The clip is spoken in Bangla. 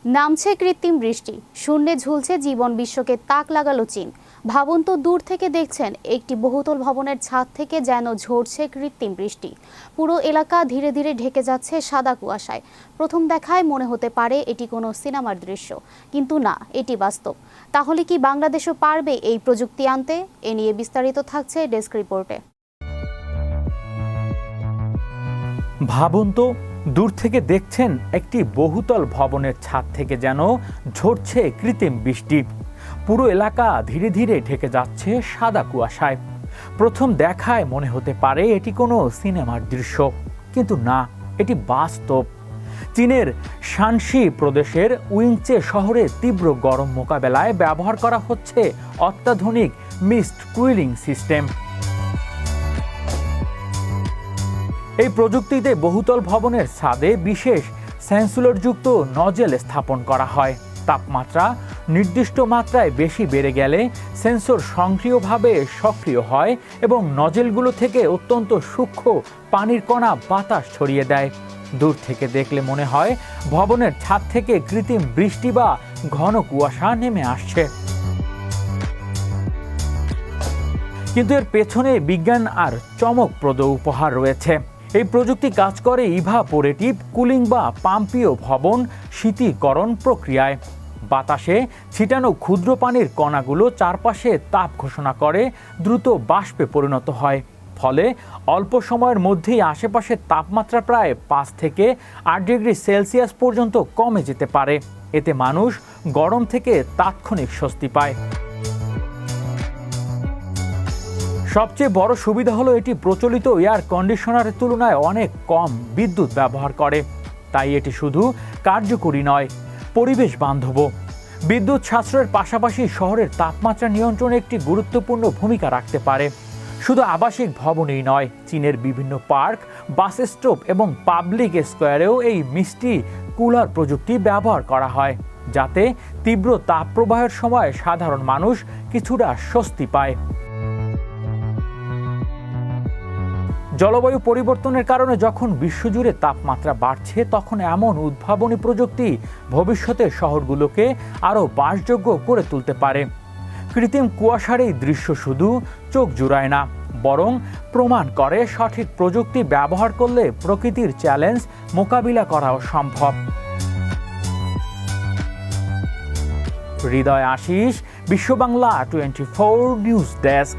নামছে কৃত্রিম বৃষ্টি, শূন্যে ঝুলছে জীবন বিশ্বকে তাক লাগালো চীন। ভাবুন তো, দূর থেকে দেখছেন একটি বহুতল ভবনের ছাদ থেকে যেন ঝরছে কৃত্রিম বৃষ্টি। পুরো এলাকা ধীরে ধীরে ঢেকে যাচ্ছে সাদা কুয়াশায়। প্রথম দেখায় মনে হতে পারে এটি কোনো সিনেমার দৃশ্য, কিন্তু না, এটি বাস্তব। তাহলে কি বাংলাদেশও পারবে এই প্রযুক্তি আনতে? এ নিয়ে বিস্তারিত থাকছে ডেস্ক রিপোর্টে। ভাবুন তো, দূর থেকে দেখছেন একটি বহুতল ভবনের ছাদ থেকে যেন ঝরছে কৃত্রিম বৃষ্টি। পুরো এলাকা ধীরে ধীরে ঢেকে যাচ্ছে সাদা কুয়াশায়। প্রথম দেখায় মনে হতে পারে এটি কোনো সিনেমার দৃশ্য, কিন্তু না, এটি বাস্তব। চীনের শানশি প্রদেশের উইংচে শহরে তীব্র গরম মোকাবেলায় ব্যবহার করা হচ্ছে অত্যাধুনিক মিস্ট কুলিং সিস্টেম। এই প্রযুক্তিতে বহুতল ভবনের ছাদে বিশেষ সেন্সরযুক্ত নজেল স্থাপন করা হয়। তাপমাত্রা নির্দিষ্ট মাত্রায় বেশি বেড়ে গেলে সেন্সর স্বয়ংক্রিয়ভাবে সক্রিয় হয় এবং নজেলগুলো থেকে অত্যন্ত সূক্ষ্ম পানির কণা বাতাস ছড়িয়ে দেয়। দূর থেকে দেখলে মনে হয় ভবনের ছাদ থেকে কৃত্রিম বৃষ্টি বা ঘন কুয়াশা নেমে আসছে। কিন্তু এর পেছনে বিজ্ঞান আর চমকপ্রদ উপহার রয়েছে। এই প্রযুক্তি কাজ করে ইভাপোরেটিভ কুলিং বা পাম্পীয় ভবন শীতীকরণ প্রক্রিয়ায়। বাতাসে ছিটানো ক্ষুদ্র পানির কণাগুলো চারপাশে তাপ ঘোষণা করে দ্রুত বাষ্পে পরিণত হয়। ফলে অল্প সময়ের মধ্যেই আশেপাশের তাপমাত্রা প্রায় 5 থেকে 8 ডিগ্রি সেলসিয়াস পর্যন্ত কমে যেতে পারে। এতে মানুষ গরম থেকে তাৎক্ষণিক স্বস্তি পায়। সবচেয়ে বড় সুবিধা হলো এটি প্রচলিত এয়ার কন্ডিশনারের তুলনায় অনেক কম বিদ্যুৎ ব্যবহার করে। তাই এটি শুধু কার্যকরী নয়, পরিবেশ বান্ধব। বিদ্যুৎ সাশ্রয়ের পাশাপাশি শহরের তাপমাত্রা নিয়ন্ত্রণে একটি গুরুত্বপূর্ণ ভূমিকা রাখতে পারে। শুধু আবাসিক ভবনেই নয়, চীনের বিভিন্ন পার্ক, বাস স্টপ এবং পাবলিক স্কোয়ারেও এই মিষ্টি কুলার প্রযুক্তি ব্যবহার করা হয়, যাতে তীব্র তাপপ্রবাহের সময় সাধারণ মানুষ কিছুটা স্বস্তি পায়। জলবায়ু পরিবর্তনের কারণে যখন বিশ্বজুড়ে তাপমাত্রা বাড়ছে, তখন এমন উদ্ভাবনী প্রযুক্তি ভবিষ্যতের শহরগুলোকে আরও বাসযোগ্য করে তুলতে পারে। কৃত্রিম কুয়াশার এই দৃশ্য শুধু চোখ জুড়ায় না, বরং প্রমাণ করে সঠিক প্রযুক্তি ব্যবহার করলে প্রকৃতির চ্যালেঞ্জ মোকাবিলা করাও সম্ভব। হৃদয় আশিস, বিশ্ব বাংলা 24 নিউজ ডেস্ক।